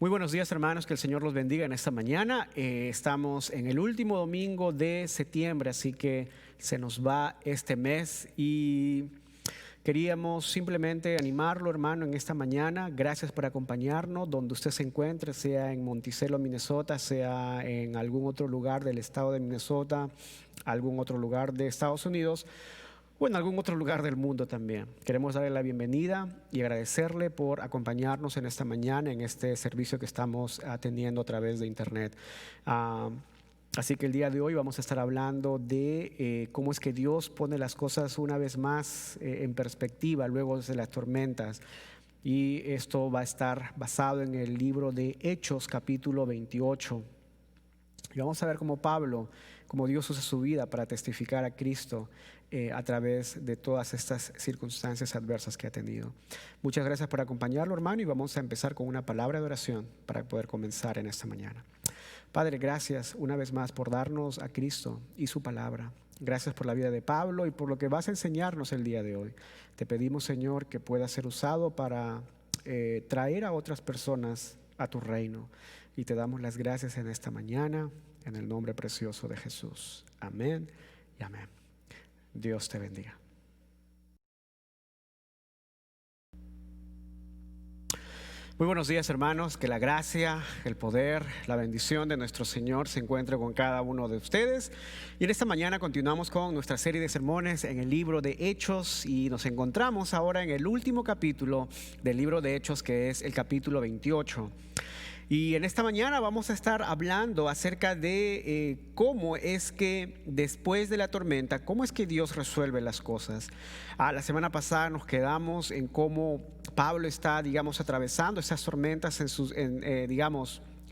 Muy buenos días, hermanos, que el Señor los bendiga en esta mañana. Estamos en el último domingo de septiembre, así que se nos va este mes y queríamos simplemente animarlo, hermano, en esta mañana. Gracias por acompañarnos donde usted se encuentre, sea en Monticello, Minnesota, sea en algún otro lugar del estado de Minnesota, algún otro lugar de Estados Unidos, o en algún otro lugar del mundo también. Queremos darle la bienvenida y agradecerle por acompañarnos en esta mañana, en este servicio que estamos atendiendo a través de internet. Así que el día de hoy vamos a estar hablando de cómo es que Dios pone las cosas una vez más en perspectiva luego de las tormentas. Y esto va a estar basado en el libro de Hechos, capítulo 28. Y vamos a ver cómo Dios usa su vida para testificar a Cristo a través de todas estas circunstancias adversas que ha tenido. Muchas gracias por acompañarlo, hermano, y vamos a empezar con una palabra de oración para poder comenzar en esta mañana. Padre, gracias una vez más por darnos a Cristo y su palabra. Gracias por la vida de Pablo y por lo que vas a enseñarnos el día de hoy. Te pedimos, Señor, que pueda ser usado para traer a otras personas a tu reino. Y te damos las gracias en esta mañana, en el nombre precioso de Jesús. Amén y amén. Dios te bendiga. Muy buenos días, hermanos. Que la gracia, el poder, la bendición de nuestro Señor se encuentre con cada uno de ustedes. Y en esta mañana continuamos con nuestra serie de sermones en el libro de Hechos y nos encontramos ahora en el último capítulo del libro de Hechos, que es el capítulo 28. Y en esta mañana vamos a estar hablando acerca de cómo es que después de la tormenta, cómo es que Dios resuelve las cosas. La semana pasada nos quedamos en cómo Pablo está, atravesando esas tormentas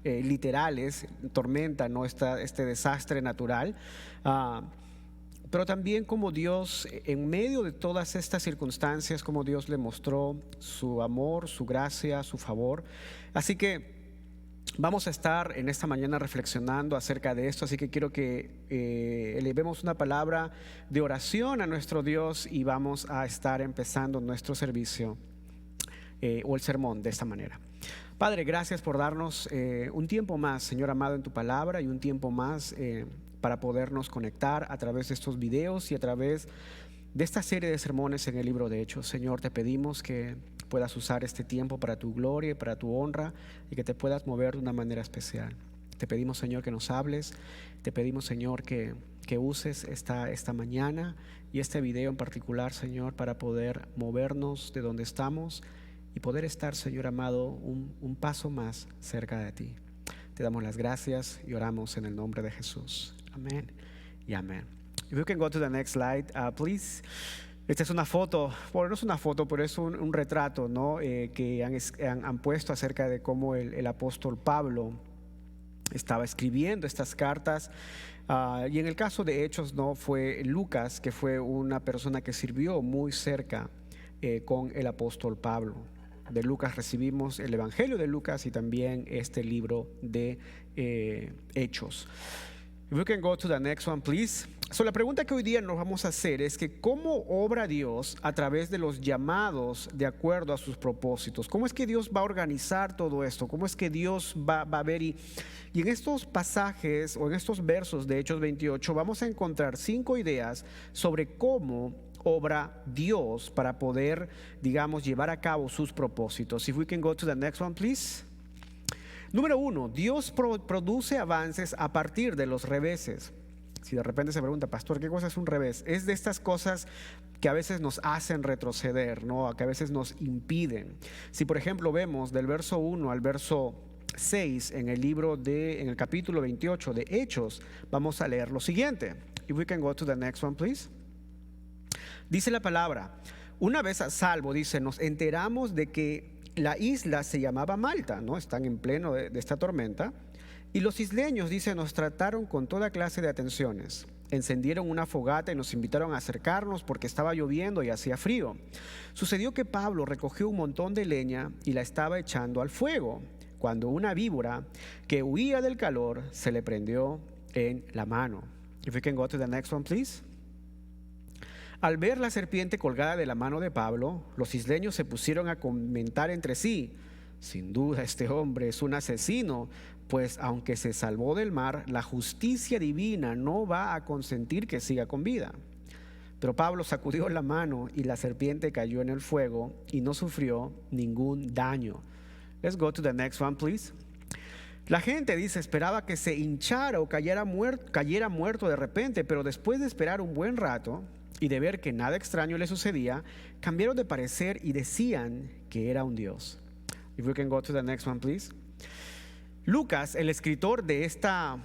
literales, tormenta, no este desastre natural. Pero también como Dios, en medio de todas estas circunstancias, como Dios le mostró su amor, su gracia, su favor. Así que vamos a estar en esta mañana reflexionando acerca de esto, así que quiero que elevemos una palabra de oración a nuestro Dios y vamos a estar empezando nuestro servicio o el sermón de esta manera. Padre, gracias por darnos un tiempo más, Señor amado, en tu palabra y un tiempo más para podernos conectar a través de estos videos y a través de esta serie de sermones en el libro de Hechos. Señor, te pedimos que puedas usar este tiempo para tu gloria y para tu honra y que te puedas mover de una manera especial. Te pedimos, Señor, que nos hables. Te pedimos, Señor, que uses esta mañana y este video en particular, Señor, para poder movernos de donde estamos y poder estar, Señor amado, un paso más cerca de ti. Te damos las gracias y oramos en el nombre de Jesús. Amén y amén. If you can go to the next slide, please. Esta es una foto, bueno, no es una foto, pero es un retrato, ¿no? Que han puesto acerca de cómo el apóstol Pablo estaba escribiendo estas cartas. Y en el caso de Hechos, ¿no? Fue Lucas, que fue una persona que sirvió muy cerca con el apóstol Pablo. De Lucas recibimos el Evangelio de Lucas y también este libro de Hechos. If we can go to the next one, please. So, la pregunta que hoy día nos vamos a hacer es que ¿cómo obra Dios a través de los llamados de acuerdo a sus propósitos? ¿Cómo es que Dios va a organizar todo esto? ¿Cómo es que Dios va a ver? Y en estos pasajes o en estos versos de Hechos 28 vamos a encontrar 5 ideas sobre cómo obra Dios para poder, llevar a cabo sus propósitos. If we can go to the next one, please. Número 1, Dios produce avances a partir de los reveses. Si de repente se pregunta, pastor, ¿qué cosa es un revés? Es de estas cosas que a veces nos hacen retroceder, ¿no? Que a veces nos impiden. Si por ejemplo vemos del verso 1 al verso 6 en el capítulo 28 de Hechos, vamos a leer lo siguiente. If we can go to the next one, please. Dice la palabra, una vez a salvo, dice, nos enteramos de que la isla se llamaba Malta, ¿no? Están en pleno de esta tormenta. Y los isleños, dice, nos trataron con toda clase de atenciones. Encendieron una fogata y nos invitaron a acercarnos porque estaba lloviendo y hacía frío. Sucedió que Pablo recogió un montón de leña y la estaba echando al fuego, cuando una víbora que huía del calor se le prendió en la mano. If we can go to the next one, please. Al ver la serpiente colgada de la mano de Pablo, los isleños se pusieron a comentar entre sí: sin duda este hombre es un asesino, pues aunque se salvó del mar, la justicia divina no va a consentir que siga con vida. Pero Pablo sacudió la mano y la serpiente cayó en el fuego y no sufrió ningún daño. Let's go to the next one, please. La gente dice, esperaba que se hinchara o cayera muerto de repente, pero después de esperar un buen rato y de ver que nada extraño le sucedía, cambiaron de parecer y decían que era un dios. If we can go to the next one, please. Lucas, el escritor de esta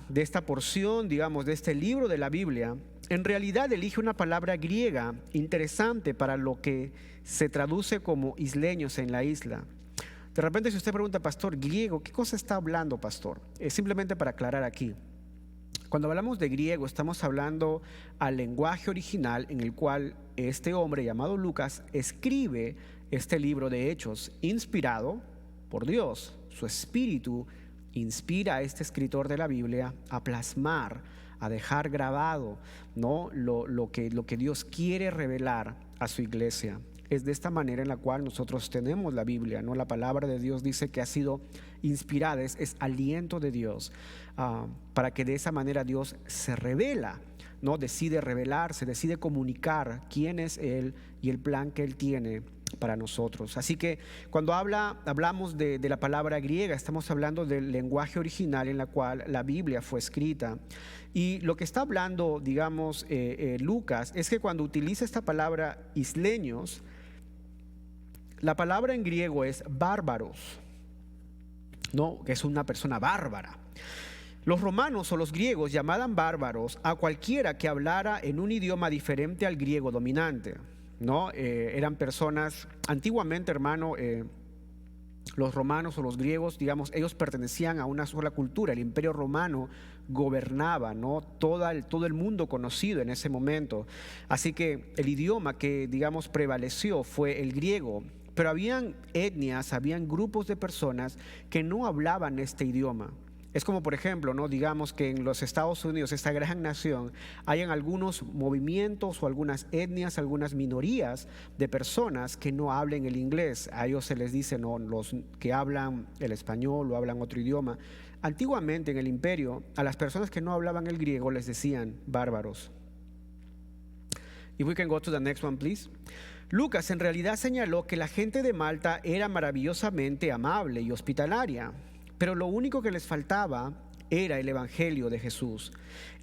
porción, digamos, de este libro de la Biblia, en realidad elige una palabra griega interesante para lo que se traduce como isleños en la isla. De repente, si usted pregunta, pastor, griego, ¿qué cosa está hablando, pastor? Es simplemente para aclarar aquí. Cuando hablamos de griego, estamos hablando al lenguaje original en el cual este hombre llamado Lucas escribe este libro de Hechos, inspirado por Dios. Su espíritu inspira a este escritor de la Biblia a plasmar, a dejar grabado, ¿no?, lo que Dios quiere revelar a su iglesia. Es de esta manera en la cual nosotros tenemos la Biblia, ¿no? La palabra de Dios dice que ha sido inspirada, es aliento de Dios, para que de esa manera Dios se revela, ¿no? Decide revelarse, decide comunicar quién es Él y el plan que Él tiene para nosotros. Así que cuando hablamos de la palabra griega, estamos hablando del lenguaje original en la cual la Biblia fue escrita. Y lo que está hablando, digamos, Lucas, es que cuando utiliza esta palabra isleños, la palabra en griego es bárbaros, ¿no?, que es una persona bárbara. Los romanos o los griegos llamaban bárbaros a cualquiera que hablara en un idioma diferente al griego dominante, ¿no? Eran personas, antiguamente, hermano, los romanos o los griegos, digamos, ellos pertenecían a una sola cultura. El Imperio Romano gobernaba, ¿no?, todo el mundo conocido en ese momento. Así que el idioma que, digamos, prevaleció fue el griego. Pero habían etnias, habían grupos de personas que no hablaban este idioma. Es como, por ejemplo, ¿no?, digamos que en los Estados Unidos, esta gran nación, hayan algunos movimientos o algunas etnias, algunas minorías de personas que no hablen el inglés. A ellos se les dice, ¿no?, los que hablan el español o hablan otro idioma. Antiguamente en el imperio, a las personas que no hablaban el griego les decían bárbaros. If we can go to the next one, please. Lucas en realidad señaló que la gente de Malta era maravillosamente amable y hospitalaria, pero lo único que les faltaba era el evangelio de Jesús.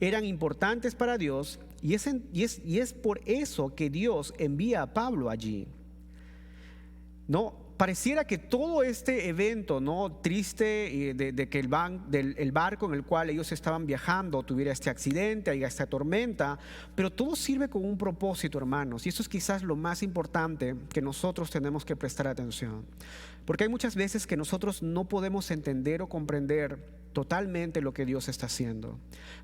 Eran importantes para Dios y es por eso que Dios envía a Pablo allí. No, pareciera que todo este evento, ¿no?, triste, de que el barco en el cual ellos estaban viajando tuviera este accidente, haya esta tormenta, pero todo sirve con un propósito, hermanos, y eso es quizás lo más importante que nosotros tenemos que prestar atención, porque hay muchas veces que nosotros no podemos entender o comprender totalmente lo que Dios está haciendo,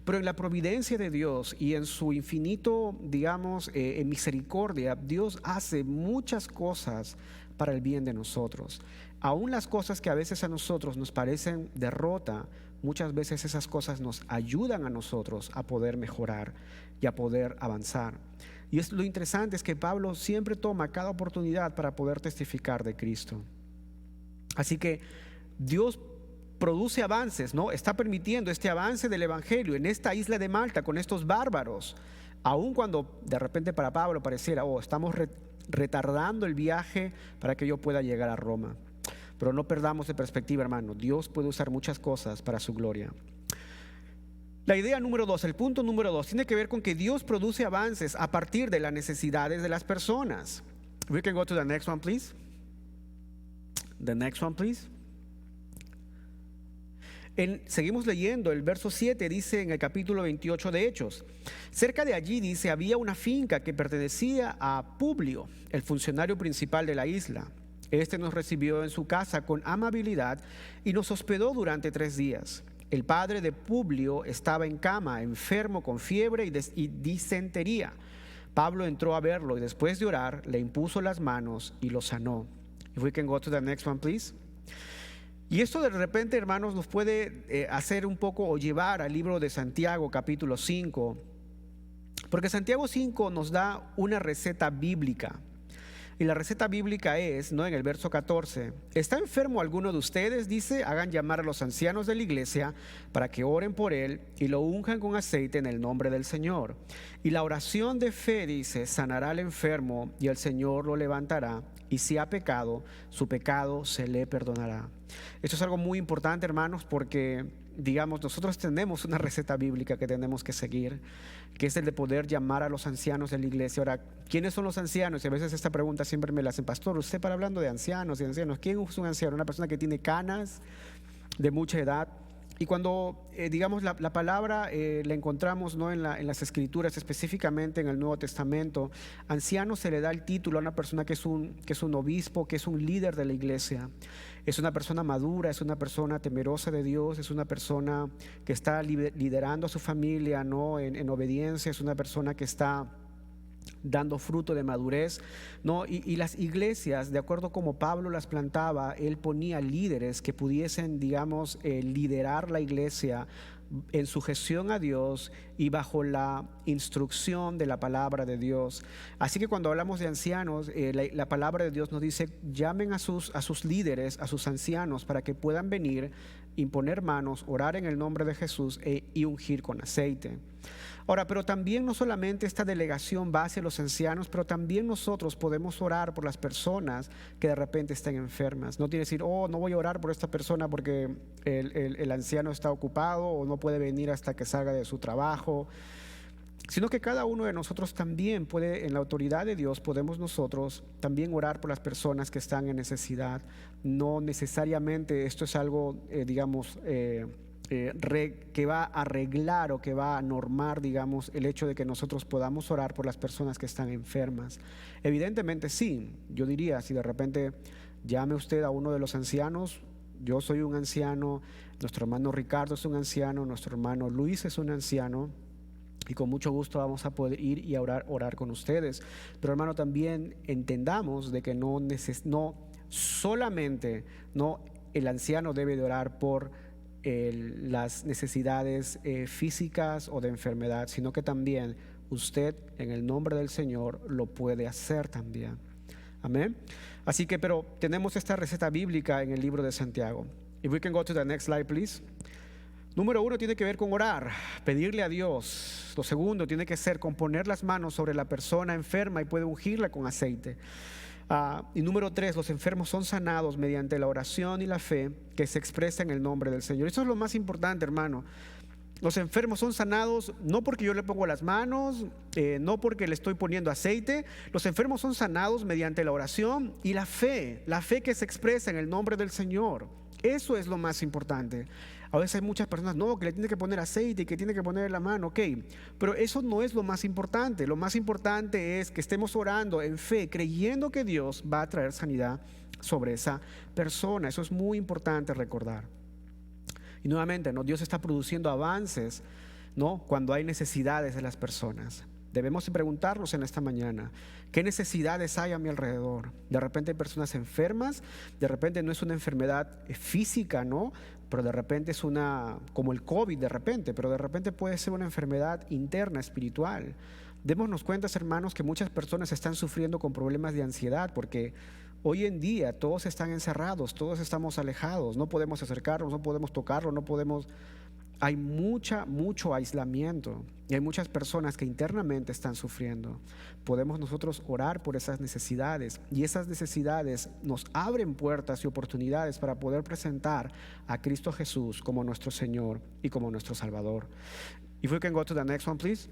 pero en la providencia de Dios y en su infinito, digamos, en misericordia, Dios hace muchas cosas para el bien de nosotros. Aún las cosas que a veces a nosotros nos parecen derrota, muchas veces esas cosas nos ayudan a nosotros a poder mejorar y a poder avanzar. Y lo interesante es que Pablo siempre toma cada oportunidad para poder testificar de Cristo. Así que Dios produce avances, ¿no? Está permitiendo este avance del evangelio en esta isla de Malta con estos bárbaros, aun cuando de repente para Pablo pareciera, estamos retardando el viaje para que yo pueda llegar a Roma. Pero no perdamos de perspectiva, hermano. Dios puede usar muchas cosas para su gloria. La idea número 2, el punto número 2, tiene que ver con que Dios produce avances a partir de las necesidades de las personas. We can go to the next one, please. The next one, please. Seguimos leyendo, el verso 7 dice en el capítulo 28 de Hechos: cerca de allí, dice, había una finca que pertenecía a Publio, el funcionario principal de la isla. Este nos recibió en su casa con amabilidad y nos hospedó durante 3 días. El padre de Publio estaba en cama, enfermo con fiebre y disentería. Pablo entró a verlo y después de orar le impuso las manos y lo sanó. If we can go to the next one, please. Y esto de repente, hermanos, nos puede hacer un poco o llevar al libro de Santiago, capítulo 5, porque Santiago 5 nos da una receta bíblica. Y la receta bíblica es, ¿no? En el verso 14, ¿está enfermo alguno de ustedes? Dice, hagan llamar a los ancianos de la iglesia para que oren por él y lo unjan con aceite en el nombre del Señor. Y la oración de fe, dice, sanará al enfermo y el Señor lo levantará. Y si ha pecado, su pecado se le perdonará. Esto es algo muy importante, hermanos, porque digamos, nosotros tenemos una receta bíblica que tenemos que seguir, que es el de poder llamar a los ancianos de la iglesia. Ahora, ¿quiénes son los ancianos? Y a veces esta pregunta siempre me la hacen: pastor, usted para hablando de ancianos y ancianos, ¿quién es un anciano? Una persona que tiene canas, de mucha edad. Y cuando, digamos, la palabra la encontramos, ¿no? en las Escrituras, específicamente en el Nuevo Testamento, anciano se le da el título a una persona que es un obispo, que es un líder de la iglesia. Es una persona madura, es una persona temerosa de Dios, es una persona que está liderando a su familia, ¿no? en obediencia, es una persona que está dando fruto de madurez, ¿no? Y las iglesias, de acuerdo como Pablo las plantaba, él ponía líderes que pudiesen, digamos, liderar la iglesia en sujeción a Dios y bajo la instrucción de la palabra de Dios. Así que cuando hablamos de ancianos, la palabra de Dios nos dice: llamen a sus líderes, a sus ancianos, para que puedan venir, imponer manos, orar en el nombre de Jesús y ungir con aceite. Ahora, pero también no solamente esta delegación va hacia los ancianos, pero también nosotros podemos orar por las personas que de repente estén enfermas. No tiene que decir: oh, no voy a orar por esta persona porque el anciano está ocupado o no puede venir hasta que salga de su trabajo, sino que cada uno de nosotros también puede, en la autoridad de Dios, podemos nosotros también orar por las personas que están en necesidad. No necesariamente esto es algo, digamos, que va a arreglar o que va a normar, digamos, el hecho de que nosotros podamos orar por las personas que están enfermas. Evidentemente sí, yo diría, si de repente llame usted a uno de los ancianos. Yo soy un anciano, nuestro hermano Ricardo es un anciano, nuestro hermano Luis es un anciano, y con mucho gusto vamos a poder ir y orar con ustedes. Pero, hermano, también entendamos de que no solamente el anciano debe de orar por las necesidades físicas o de enfermedad, sino que también usted, en el nombre del Señor, lo puede hacer también. Amén. Así que, pero tenemos esta receta bíblica en el libro de Santiago. If we can go to the next slide, please. Número 1 tiene que ver con orar, pedirle a Dios. Lo segundo tiene que ser con poner las manos sobre la persona enferma y puede ungirla con aceite. Y número 3, los enfermos son sanados mediante la oración y la fe que se expresa en el nombre del Señor. Eso es lo más importante, hermano. Los enfermos son sanados no porque yo le pongo las manos, no porque le estoy poniendo aceite. Los enfermos son sanados mediante la oración y la fe que se expresa en el nombre del Señor. Eso es lo más importante. A veces hay muchas personas, no, que le tiene que poner aceite y que tiene que poner la mano, ok, pero eso no es lo más importante. Lo más importante es que estemos orando en fe, creyendo que Dios va a traer sanidad sobre esa persona. Eso es muy importante recordar. Y nuevamente, ¿no? Dios está produciendo avances, ¿no? Cuando hay necesidades de las personas. Debemos preguntarnos en esta mañana: ¿qué necesidades hay a mi alrededor? De repente hay personas enfermas, de repente no es una enfermedad física, ¿no? Pero de repente es como el COVID pero de repente puede ser una enfermedad interna, espiritual. Démonos cuenta, hermanos, que muchas personas están sufriendo con problemas de ansiedad porque hoy en día todos están encerrados, todos estamos alejados, no podemos acercarnos, no podemos tocarlo, hay mucho aislamiento y hay muchas personas que internamente están sufriendo. Podemos nosotros orar por esas necesidades y esas necesidades nos abren puertas y oportunidades para poder presentar a Cristo Jesús como nuestro Señor y como nuestro Salvador. If we can go to the next one, please.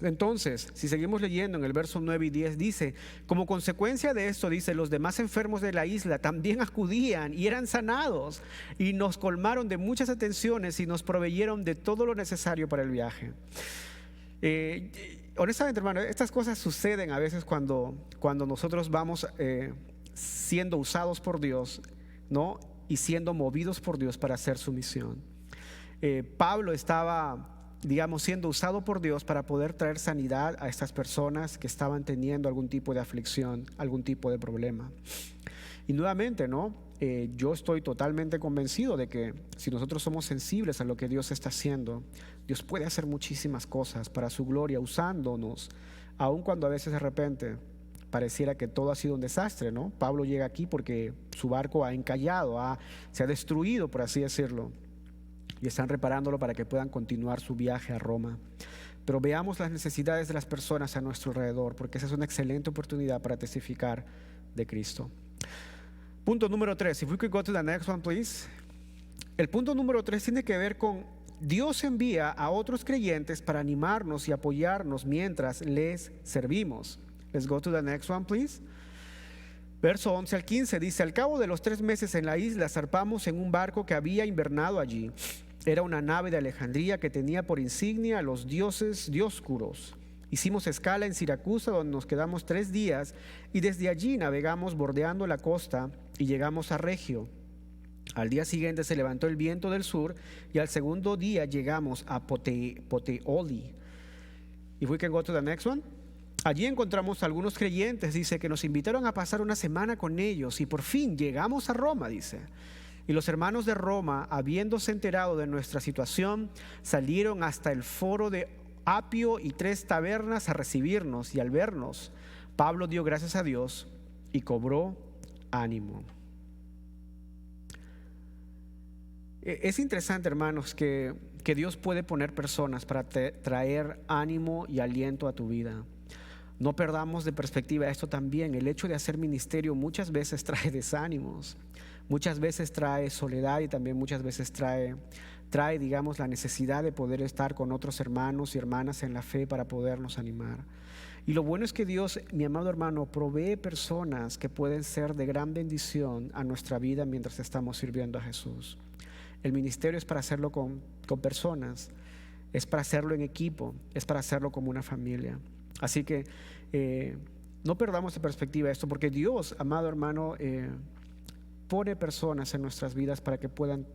Entonces, si seguimos leyendo en el verso 9 y 10, dice: como consecuencia de esto, dice, los demás enfermos de la isla también acudían y eran sanados, y nos colmaron de muchas atenciones y nos proveyeron de todo lo necesario para el viaje. Honestamente, hermano, estas cosas suceden a veces cuando nosotros vamos siendo usados por Dios, ¿no? Y siendo movidos por Dios para hacer su misión. Pablo estaba, digamos, siendo usado por Dios para poder traer sanidad a estas personas que estaban teniendo algún tipo de aflicción, algún tipo de problema. Y nuevamente, ¿no? Yo estoy totalmente convencido de que si nosotros somos sensibles a lo que Dios está haciendo, Dios puede hacer muchísimas cosas para su gloria usándonos, aun cuando a veces de repente pareciera que todo ha sido un desastre, ¿no? Pablo llega aquí porque su barco ha encallado, se ha destruido, por así decirlo, y están reparándolo para que puedan continuar su viaje a Roma. Pero veamos las necesidades de las personas a nuestro alrededor, porque esa es una excelente oportunidad para testificar de Cristo. Punto número 3. If we could go to the next one, please. El punto número 3 tiene que ver con Dios envía a otros creyentes para animarnos y apoyarnos mientras les servimos. Let's go to the next one, please. Verso 11 al 15 dice: al cabo de los 3 meses en la isla zarpamos en un barco que había invernado allí. Era una nave de Alejandría que tenía por insignia a los dioses Dioscuros. Hicimos escala en Siracusa, donde nos quedamos 3 días, y desde allí navegamos bordeando la costa y llegamos a Regio. Al día siguiente se levantó el viento del sur y al segundo día llegamos a Puteoli. If we can go to the next one. Allí encontramos a algunos creyentes, dice, que nos invitaron a pasar una semana con ellos y por fin llegamos a Roma, dice. Y los hermanos de Roma, habiéndose enterado de nuestra situación, salieron hasta el foro de Apio y 3 tabernas a recibirnos, y al vernos, Pablo dio gracias a Dios y cobró ánimo. Es interesante, hermanos, que Dios puede poner personas para traer ánimo y aliento a tu vida. No perdamos de perspectiva esto también. El hecho de hacer ministerio muchas veces trae desánimos, muchas veces trae soledad y también muchas veces trae, digamos, la necesidad de poder estar con otros hermanos y hermanas en la fe para podernos animar. Y lo bueno es que Dios, mi amado hermano, provee personas que pueden ser de gran bendición a nuestra vida mientras estamos sirviendo a Jesús. El ministerio es para hacerlo con personas, es para hacerlo en equipo, es para hacerlo como una familia. Así que no perdamos de perspectiva esto, porque Dios, amado hermano, pone personas en nuestras vidas para que puedan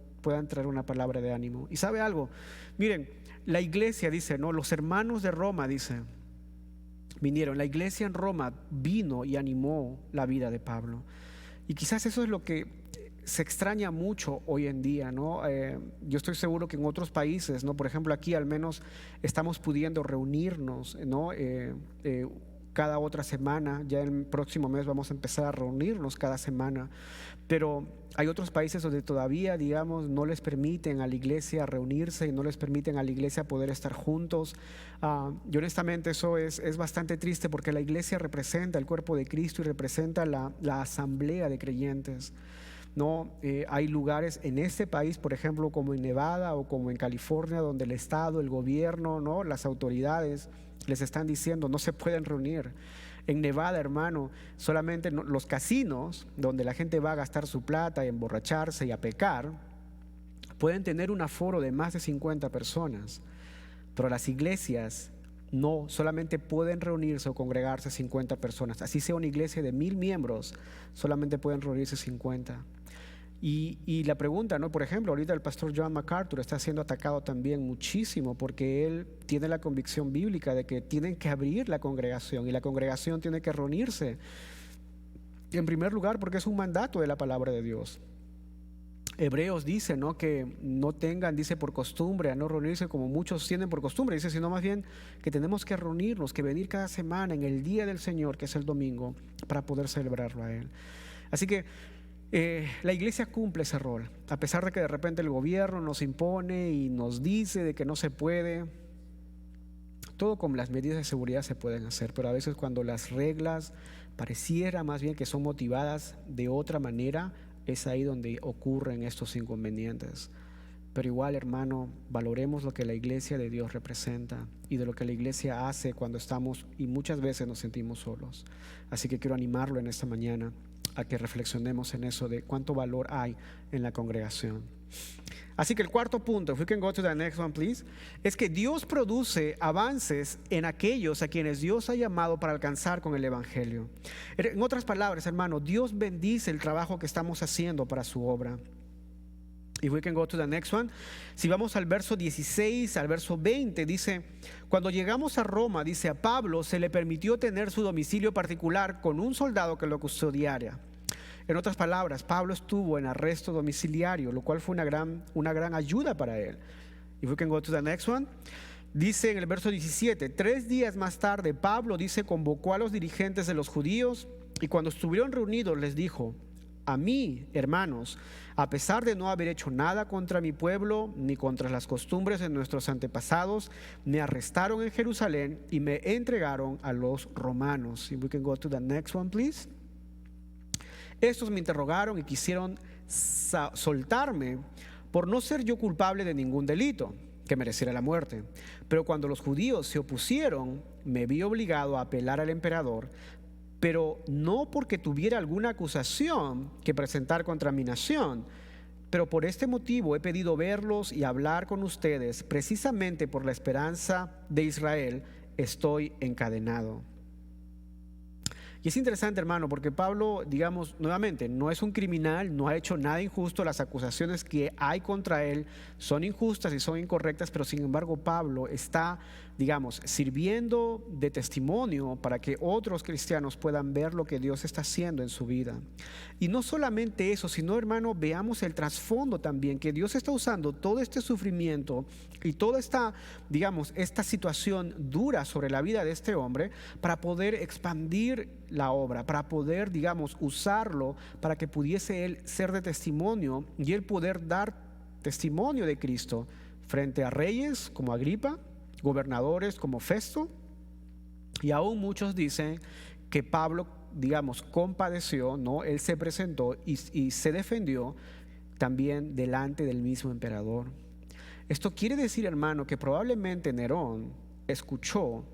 traer una palabra de ánimo. Y sabe algo, miren, la iglesia dice, no, los hermanos de Roma, dice, vinieron, la iglesia en Roma vino y animó la vida de Pablo. Y quizás eso es lo que se extraña mucho hoy en día, ¿no? Yo estoy seguro que en otros países, ¿no? Por ejemplo, aquí al menos estamos pudiendo reunirnos, ¿no? Cada otra semana. Ya el próximo mes vamos a empezar a reunirnos cada semana. Pero hay otros países donde todavía, digamos, no les permiten a la iglesia reunirse y no les permiten a la iglesia poder estar juntos. Y honestamente eso es bastante triste, porque la iglesia representa el cuerpo de Cristo y representa la asamblea de creyentes. No, hay lugares en este país, por ejemplo, como en Nevada o como en California, donde el Estado, el gobierno, ¿no? Las autoridades les están diciendo no se pueden reunir. En Nevada, hermano, solamente los casinos, donde la gente va a gastar su plata, a emborracharse y a pecar, pueden tener un aforo de más de 50 personas. Pero las iglesias no, solamente pueden reunirse o congregarse 50 personas. Así sea una iglesia de 1000 miembros, solamente pueden reunirse 50. Y la pregunta, ¿no? Por ejemplo, ahorita el pastor John MacArthur está siendo atacado también muchísimo, porque él tiene la convicción bíblica de que tienen que abrir la congregación y la congregación tiene que reunirse. En primer lugar, porque es un mandato de la palabra de Dios. Hebreos dice, ¿no? Que no tengan, dice, por costumbre a no reunirse como muchos tienen por costumbre, dice, sino más bien que tenemos que reunirnos, que venir cada semana en el día del Señor, que es el domingo, para poder celebrarlo a Él. Así que la iglesia cumple ese rol, a pesar de que de repente el gobierno nos impone y nos dice de que no se puede. Todo con las medidas de seguridad se pueden hacer, pero a veces cuando las reglas pareciera más bien que son motivadas de otra manera, es ahí donde ocurren estos inconvenientes. Pero igual, hermano, valoremos lo que la iglesia de Dios representa y de lo que la iglesia hace cuando estamos y muchas veces nos sentimos solos. Así que quiero animarlo en esta mañana a que reflexionemos en eso de cuánto valor hay en la congregación. Así que el cuarto punto, if we can go to the next one, please, es que Dios produce avances en aquellos a quienes Dios ha llamado para alcanzar con el evangelio. En otras palabras, hermano, Dios bendice el trabajo que estamos haciendo para su obra. If we can go to the next one. Si vamos al verso 16, al verso 20, dice: cuando llegamos a Roma, dice, a Pablo se le permitió tener su domicilio particular con un soldado que lo custodiara. En otras palabras, Pablo estuvo en arresto domiciliario, lo cual fue una gran ayuda para él. If we can go to the next one. Dice en el verso 17, 3 días más tarde Pablo, dice, convocó a los dirigentes de los judíos y cuando estuvieron reunidos les dijo: a mí, hermanos, a pesar de no haber hecho nada contra mi pueblo ni contra las costumbres de nuestros antepasados, me arrestaron en Jerusalén y me entregaron a los romanos. If we can go to the next one, please. Estos me interrogaron y quisieron soltarme por no ser yo culpable de ningún delito que mereciera la muerte. Pero cuando los judíos se opusieron, me vi obligado a apelar al emperador, pero no porque tuviera alguna acusación que presentar contra mi nación. Pero por este motivo he pedido verlos y hablar con ustedes. Precisamente por la esperanza de Israel estoy encadenado. Y es interesante, hermano, porque Pablo, digamos, nuevamente, no es un criminal, no ha hecho nada injusto. Las acusaciones que hay contra él son injustas y son incorrectas, pero sin embargo Pablo está, digamos, sirviendo de testimonio para que otros cristianos puedan ver lo que Dios está haciendo en su vida. Y no solamente eso, sino, hermano, veamos el trasfondo también, que Dios está usando todo este sufrimiento y toda esta, digamos, esta situación dura sobre la vida de este hombre para poder expandir la obra, para poder, digamos, usarlo para que pudiese él ser de testimonio y él poder dar testimonio de Cristo frente a reyes como Agripa, gobernadores como Festo, y aún muchos dicen que Pablo, digamos, compadeció, ¿no? Él se presentó y se defendió también delante del mismo emperador. Esto quiere decir, hermano, que probablemente Nerón escuchó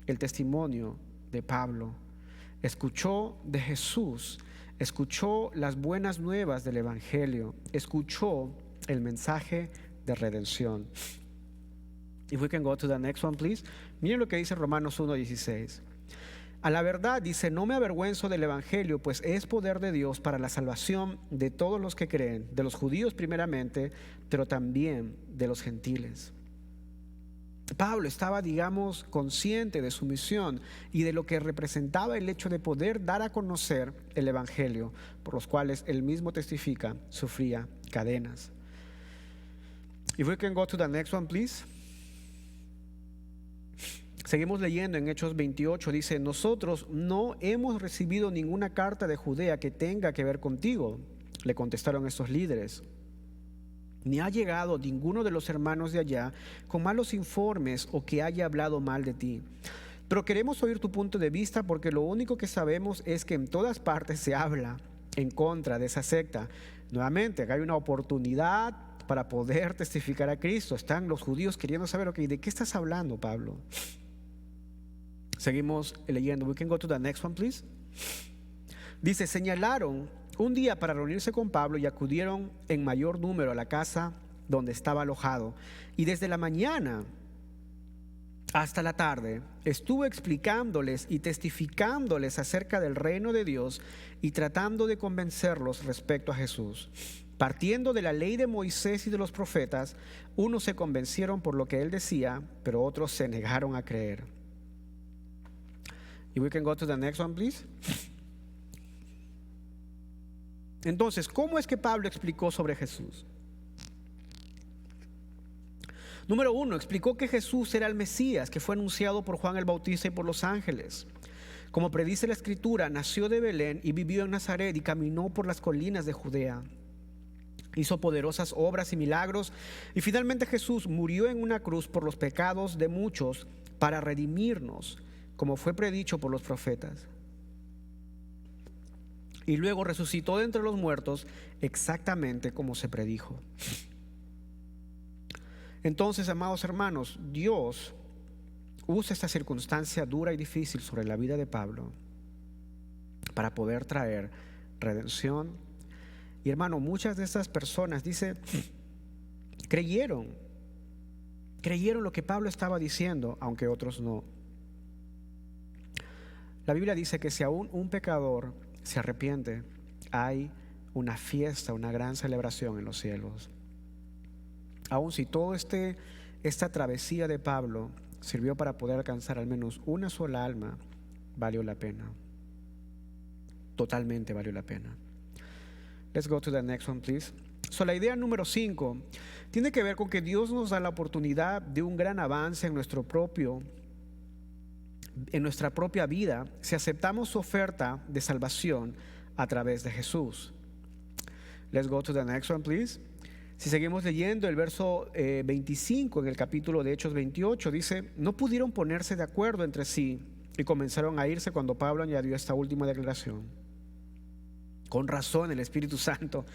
el testimonio de Pablo, escuchó de Jesús, escuchó las buenas nuevas del Evangelio, escuchó el mensaje de redención. If we can go to the next one, please. Miren lo que dice Romanos 1:16. A la verdad, dice, no me avergüenzo del Evangelio, pues es poder de Dios para la salvación de todos los que creen, de los judíos primeramente, pero también de los gentiles. Pablo estaba, digamos, consciente de su misión y de lo que representaba el hecho de poder dar a conocer el Evangelio, por los cuales él mismo testifica, sufría cadenas. If we can go to the next one, please. Seguimos leyendo en Hechos 28, dice, nosotros no hemos recibido ninguna carta de Judea que tenga que ver contigo, le contestaron estos líderes. Ni ha llegado ninguno de los hermanos de allá con malos informes o que haya hablado mal de ti. Pero queremos oír tu punto de vista porque lo único que sabemos es que en todas partes se habla en contra de esa secta. Nuevamente, acá hay una oportunidad para poder testificar a Cristo. Están los judíos queriendo saber, ok, ¿de qué estás hablando, Pablo? Seguimos leyendo. We can go to the next one, please. Dice, señalaron un día para reunirse con Pablo y acudieron en mayor número a la casa donde estaba alojado. Y desde la mañana hasta la tarde estuvo explicándoles y testificándoles acerca del reino de Dios y tratando de convencerlos respecto a Jesús. Partiendo de la ley de Moisés y de los profetas, unos se convencieron por lo que él decía, pero otros se negaron a creer. Y we can go to the next one, please. Entonces, ¿cómo es que Pablo explicó sobre Jesús? Número 1, explicó que Jesús era el Mesías, que fue anunciado por Juan el Bautista y por los ángeles. Como predice la Escritura, nació de Belén y vivió en Nazaret y caminó por las colinas de Judea. Hizo poderosas obras y milagros y finalmente Jesús murió en una cruz por los pecados de muchos para redimirnos, como fue predicho por los profetas. Y luego resucitó de entre los muertos exactamente como se predijo. Entonces, amados hermanos, Dios usa esta circunstancia dura y difícil sobre la vida de Pablo para poder traer redención. Y hermano, muchas de estas personas, dice, creyeron lo que Pablo estaba diciendo, aunque otros no. La Biblia dice que si aún un pecador se arrepiente, hay una fiesta, una gran celebración en los cielos. Aún si toda esta travesía de Pablo sirvió para poder alcanzar al menos una sola alma, valió la pena. Totalmente valió la pena. Let's go to the next one, please. So, la idea número 5, tiene que ver con que Dios nos da la oportunidad de un gran avance en nuestra propia vida si aceptamos su oferta de salvación a través de Jesús. Let's go to the next one, please. Si seguimos leyendo el verso 25 en el capítulo de Hechos 28, dice: no pudieron ponerse de acuerdo entre sí y comenzaron a irse cuando Pablo añadió esta última declaración: con razón el Espíritu Santo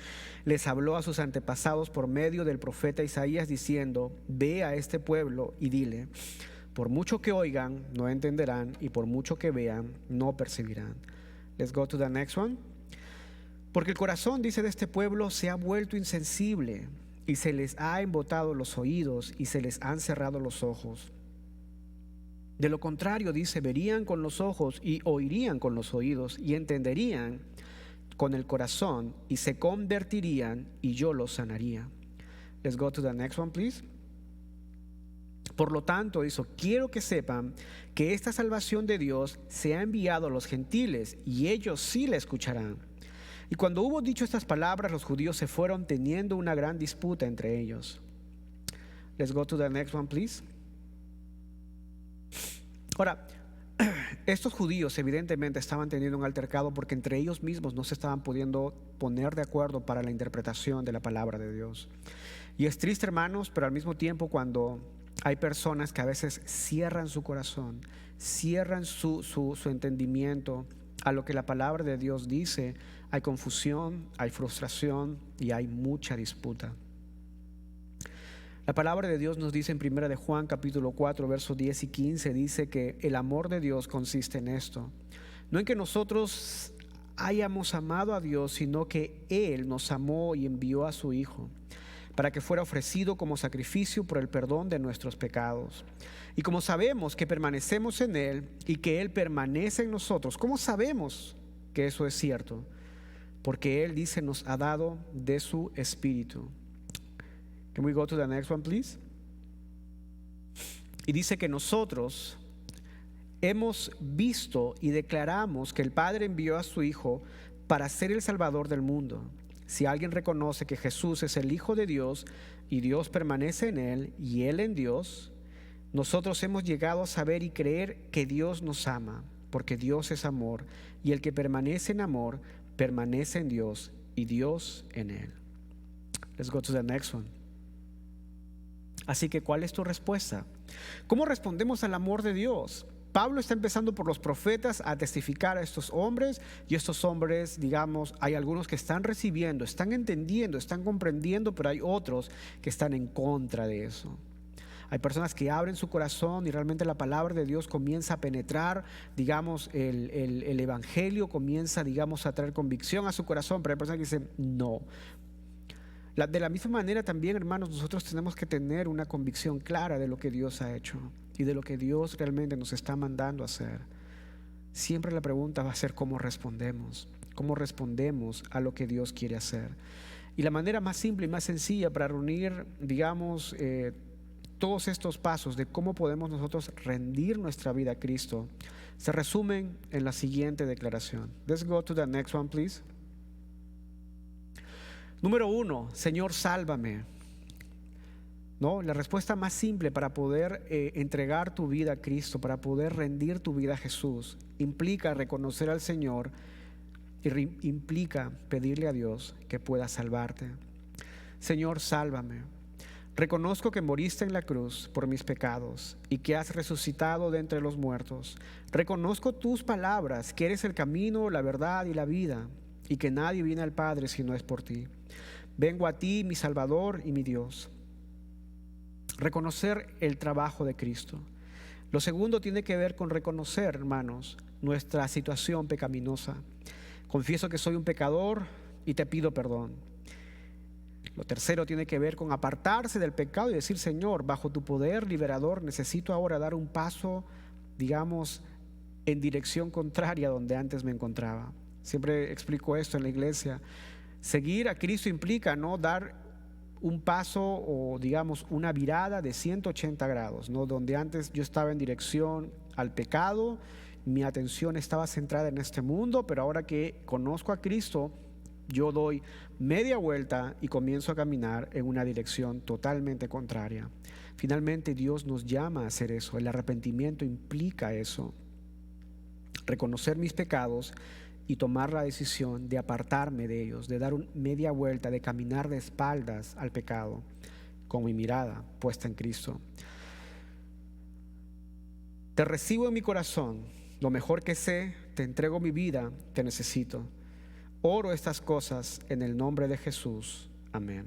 les habló a sus antepasados por medio del profeta Isaías diciendo: ve a este pueblo y dile, por mucho que oigan, no entenderán, y por mucho que vean, no percibirán. Let's go to the next one. Porque el corazón, dice, de este pueblo se ha vuelto insensible y se les ha embotado los oídos y se les han cerrado los ojos. De lo contrario, dice, verían con los ojos y oirían con los oídos y entenderían con el corazón y se convertirían y yo los sanaría. Let's go to the next one, please. Por lo tanto, dice, quiero que sepan que esta salvación de Dios se ha enviado a los gentiles y ellos sí la escucharán. Y cuando hubo dicho estas palabras, los judíos se fueron teniendo una gran disputa entre ellos. Let's go to the next one, please. Ahora, estos judíos evidentemente estaban teniendo un altercado porque entre ellos mismos no se estaban pudiendo poner de acuerdo para la interpretación de la palabra de Dios. Y es triste, hermanos, pero al mismo tiempo cuando hay personas que a veces cierran su corazón, cierran su entendimiento a lo que la palabra de Dios dice, hay confusión, hay frustración y hay mucha disputa. La palabra de Dios nos dice en 1 de Juan capítulo 4 versos 10 y 15, dice que el amor de Dios consiste en esto: no en que nosotros hayamos amado a Dios, sino que Él nos amó y envió a su Hijo para que fuera ofrecido como sacrificio por el perdón de nuestros pecados. Y como sabemos que permanecemos en Él y que Él permanece en nosotros, ¿cómo sabemos que eso es cierto? Porque Él, dice, nos ha dado de su Espíritu. Can we go to the next one, please? Y dice que nosotros hemos visto y declaramos que el Padre envió a su Hijo para ser el Salvador del mundo. Si alguien reconoce que Jesús es el Hijo de Dios y Dios permanece en Él y Él en Dios, nosotros hemos llegado a saber y creer que Dios nos ama, porque Dios es amor, y el que permanece en amor permanece en Dios y Dios en Él. Let's go to the next one. Así que, ¿cuál es tu respuesta? ¿Cómo respondemos al amor de Dios? Pablo está empezando por los profetas a testificar a estos hombres, y estos hombres, digamos, hay algunos que están recibiendo, están entendiendo, están comprendiendo, pero hay otros que están en contra de eso. Hay personas que abren su corazón y realmente la palabra de Dios comienza a penetrar, digamos, el evangelio comienza, digamos, a traer convicción a su corazón, pero hay personas que dicen no. De la misma manera también, hermanos, nosotros tenemos que tener una convicción clara de lo que Dios ha hecho y de lo que Dios realmente nos está mandando a hacer. Siempre la pregunta va a ser cómo respondemos a lo que Dios quiere hacer. Y la manera más simple y más sencilla para reunir, digamos, todos estos pasos de cómo podemos nosotros rendir nuestra vida a Cristo se resumen en la siguiente declaración. Let's go to the next one, please. Número 1, Señor, sálvame. No, la respuesta más simple para poder entregar tu vida a Cristo, para poder rendir tu vida a Jesús, implica reconocer al Señor y implica pedirle a Dios que pueda salvarte. Señor, sálvame. Reconozco que moriste en la cruz por mis pecados y que has resucitado de entre los muertos. Reconozco tus palabras, que eres el camino, la verdad y la vida, y que nadie viene al Padre si no es por ti. Vengo a ti, mi Salvador y mi Dios. Reconocer el trabajo de Cristo. Lo segundo tiene que ver con reconocer, hermanos, nuestra situación pecaminosa. Confieso que soy un pecador y te pido perdón. Lo tercero tiene que ver con apartarse del pecado y decir: Señor, bajo tu poder liberador necesito ahora dar un paso, digamos, en dirección contraria a donde antes me encontraba. Siempre explico esto en la iglesia. Seguir a Cristo implica no dar un paso o, digamos, una virada de 180 grados, ¿no? Donde antes yo estaba en dirección al pecado, mi atención estaba centrada en este mundo, pero ahora que conozco a Cristo, yo doy media vuelta y comienzo a caminar en una dirección totalmente contraria. Finalmente Dios nos llama a hacer eso. El arrepentimiento implica eso. Reconocer mis pecados y tomar la decisión de apartarme de ellos, de dar media vuelta, de caminar de espaldas al pecado, con mi mirada puesta en Cristo. Te recibo en mi corazón, lo mejor que sé, te entrego mi vida, te necesito. Oro estas cosas en el nombre de Jesús. Amén.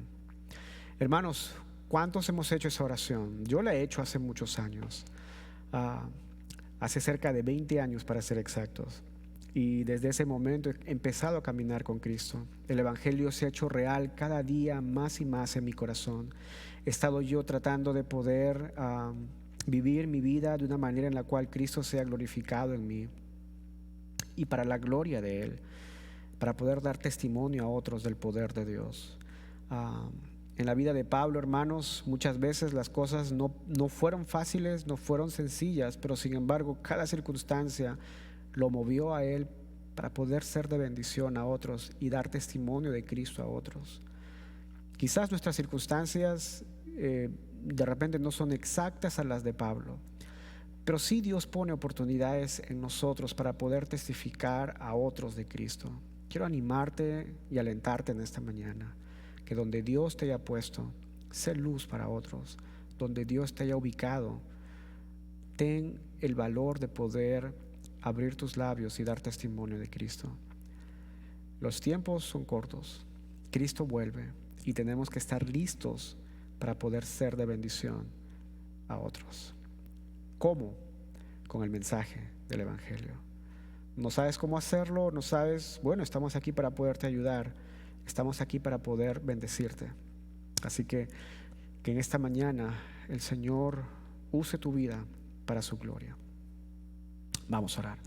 Hermanos, ¿cuántos hemos hecho esa oración? Yo la he hecho hace muchos años, hace cerca de 20 años para ser exactos. Y desde ese momento he empezado a caminar con Cristo. El Evangelio se ha hecho real cada día más y más en mi corazón. He estado yo tratando de poder vivir mi vida de una manera en la cual Cristo sea glorificado en mí y para la gloria de Él, para poder dar testimonio a otros del poder de Dios. En la vida de Pablo, hermanos, muchas veces las cosas no fueron fáciles, no fueron sencillas, pero sin embargo cada circunstancia lo movió a él para poder ser de bendición a otros y dar testimonio de Cristo a otros. Quizás nuestras circunstancias de repente no son exactas a las de Pablo, pero sí Dios pone oportunidades en nosotros para poder testificar a otros de Cristo. Quiero animarte y alentarte en esta mañana, que donde Dios te haya puesto, sé luz para otros. Donde Dios te haya ubicado, ten el valor de poder abrir tus labios y dar testimonio de Cristo. Los tiempos son cortos, Cristo vuelve y tenemos que estar listos para poder ser de bendición a otros. ¿Cómo? Con el mensaje del Evangelio. ¿No sabes cómo hacerlo? ¿No sabes? Bueno, estamos aquí para poderte ayudar. Estamos aquí para poder bendecirte. Así que en esta mañana el Señor use tu vida para su gloria. Vamos a orar.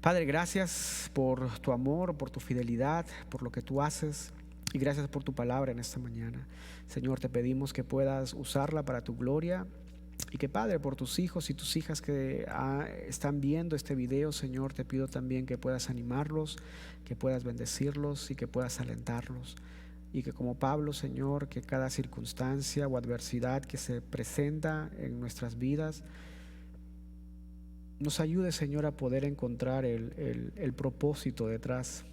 Padre, gracias por tu amor, por tu fidelidad, por lo que tú haces, y gracias por tu palabra en esta mañana. Señor, te pedimos que puedas usarla para tu gloria, y que, Padre, por tus hijos y tus hijas que están viendo este video, Señor, te pido también que puedas animarlos, que puedas bendecirlos y que puedas alentarlos. Y que como Pablo, Señor, que cada circunstancia o adversidad que se presenta en nuestras vidas nos ayude, Señor, a poder encontrar el propósito detrás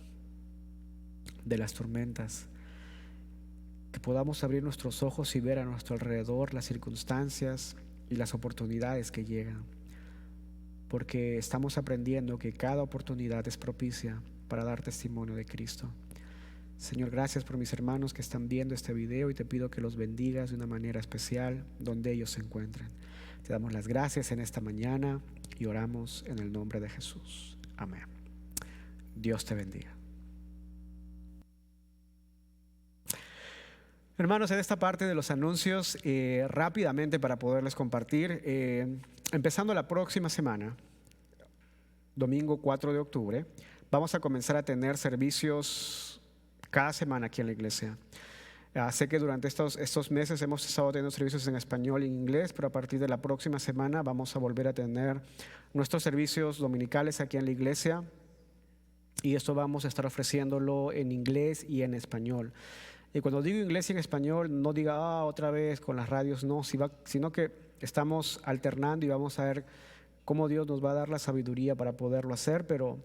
de las tormentas. Que podamos abrir nuestros ojos y ver a nuestro alrededor las circunstancias y las oportunidades que llegan, porque estamos aprendiendo que cada oportunidad es propicia para dar testimonio de Cristo. Señor, gracias por mis hermanos que están viendo este video, y te pido que los bendigas de una manera especial donde ellos se encuentren. Te damos las gracias en esta mañana y oramos en el nombre de Jesús. Amén. Dios te bendiga. Hermanos, en esta parte de los anuncios, rápidamente para poderles compartir, empezando la próxima semana, domingo 4 de octubre, vamos a comenzar a tener servicios cada semana aquí en la iglesia. Sé que durante estos meses hemos estado teniendo servicios en español y en inglés, pero a partir de la próxima semana vamos a volver a tener nuestros servicios dominicales aquí en la iglesia, y esto vamos a estar ofreciéndolo en inglés y en español. Y cuando digo inglés y en español, no diga otra vez con las radios, no, sino que estamos alternando y vamos a ver cómo Dios nos va a dar la sabiduría para poderlo hacer, pero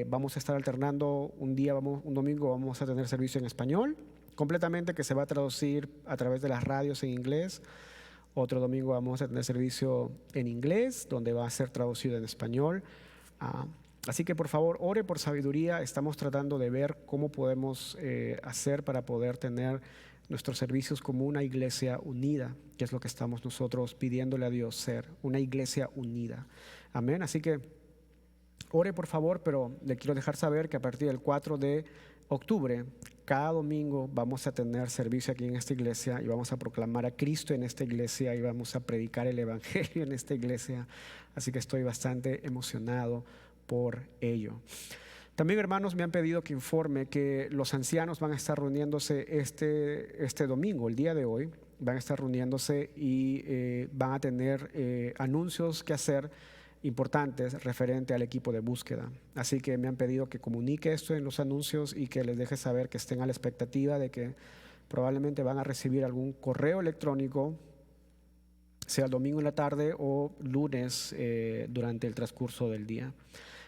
vamos a estar alternando. Un domingo vamos a tener servicio en español completamente, que se va a traducir a través de las radios en inglés. Otro domingo vamos a tener servicio en inglés, donde va a ser traducido en español. Así que por favor, ore por sabiduría. Estamos tratando de ver cómo podemos hacer para poder tener nuestros servicios como una iglesia unida, que es lo que estamos nosotros pidiéndole a Dios ser, una iglesia unida. Amén. Así que ore por favor, pero le quiero dejar saber que a partir del 4 de octubre, cada domingo vamos a tener servicio aquí en esta iglesia y vamos a proclamar a Cristo en esta iglesia y vamos a predicar el Evangelio en esta iglesia. Así que estoy bastante emocionado por ello. También, hermanos, me han pedido que informe que los ancianos van a estar reuniéndose este domingo, el día de hoy. Van a estar reuniéndose y van a tener anuncios que hacer importantes referente al equipo de búsqueda. Así que me han pedido que comunique esto en los anuncios y que les deje saber que estén a la expectativa de que probablemente van a recibir algún correo electrónico, sea el domingo en la tarde o lunes durante el transcurso del día.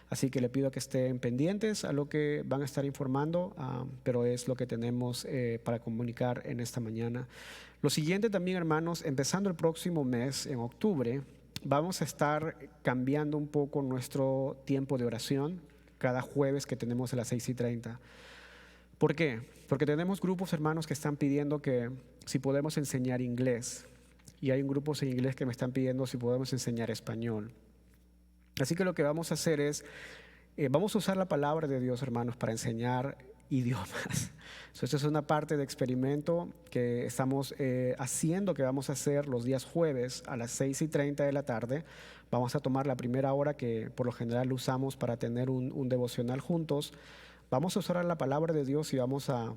Así que le pido que estén pendientes a lo que van a estar informando, pero es lo que tenemos para comunicar en esta mañana. Lo siguiente también, hermanos, empezando el próximo mes, en octubre, vamos a estar cambiando un poco nuestro tiempo de oración cada jueves que tenemos a las 6:30. ¿Por qué? Porque tenemos grupos, hermanos, que están pidiendo que si podemos enseñar inglés. Y hay grupos en inglés que me están pidiendo si podemos enseñar español. Así que lo que vamos a hacer es, vamos a usar la palabra de Dios, hermanos, para enseñar idiomas. Esto es una parte de experimento que estamos haciendo, que vamos a hacer los días jueves a las 6:30 de la tarde. Vamos a tomar la primera hora que por lo general usamos para tener un devocional juntos. Vamos a usar la palabra de Dios y vamos a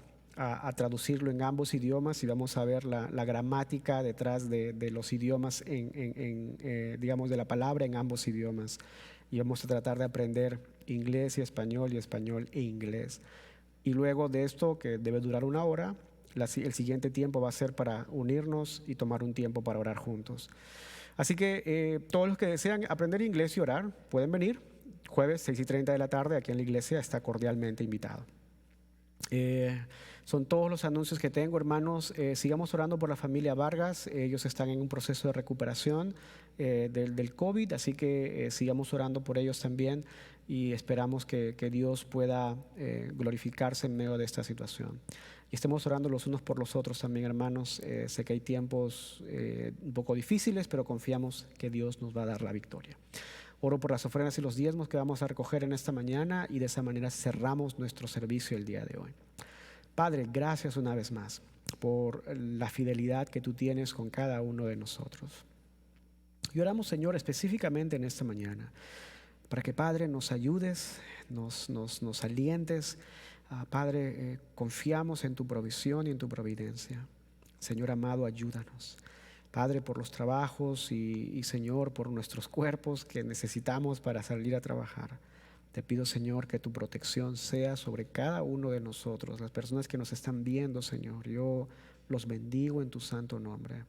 traducirlo en ambos idiomas y vamos a ver la gramática detrás de los idiomas, digamos, de la palabra en ambos idiomas. Y vamos a tratar de aprender inglés y español e inglés. Y luego de esto, que debe durar una hora, el siguiente tiempo va a ser para unirnos y tomar un tiempo para orar juntos. Así que todos los que desean aprender inglés y orar pueden venir. Jueves 6:30 de la tarde aquí en la iglesia, está cordialmente invitado. Son todos los anuncios que tengo, hermanos. Sigamos orando por la familia Vargas. Ellos están en un proceso de recuperación del COVID, así que sigamos orando por ellos también y esperamos que Dios pueda glorificarse en medio de esta situación. Y estemos orando los unos por los otros también, hermanos. Sé que hay tiempos un poco difíciles, pero confiamos que Dios nos va a dar la victoria. Oro por las ofrendas y los diezmos que vamos a recoger en esta mañana y de esa manera cerramos nuestro servicio el día de hoy. Padre, gracias una vez más por la fidelidad que tú tienes con cada uno de nosotros. Y oramos, Señor, específicamente en esta mañana, para que, Padre, nos ayudes, nos alientes. Padre, confiamos en tu provisión y en tu providencia. Señor amado, ayúdanos. Padre, por los trabajos y Señor, por nuestros cuerpos que necesitamos para salir a trabajar. Te pido, Señor, que tu protección sea sobre cada uno de nosotros, las personas que nos están viendo, Señor. Yo los bendigo en tu santo nombre.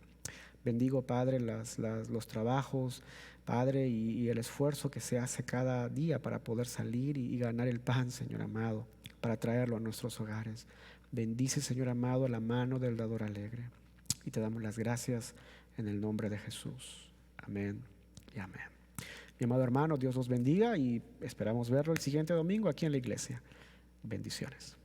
Bendigo, Padre, los trabajos, Padre, y el esfuerzo que se hace cada día para poder salir y ganar el pan, Señor amado, para traerlo a nuestros hogares. Bendice, Señor amado, la mano del dador alegre. Y te damos las gracias en el nombre de Jesús. Amén y amén. Mi amado hermano, Dios los bendiga y esperamos verlo el siguiente domingo aquí en la iglesia. Bendiciones.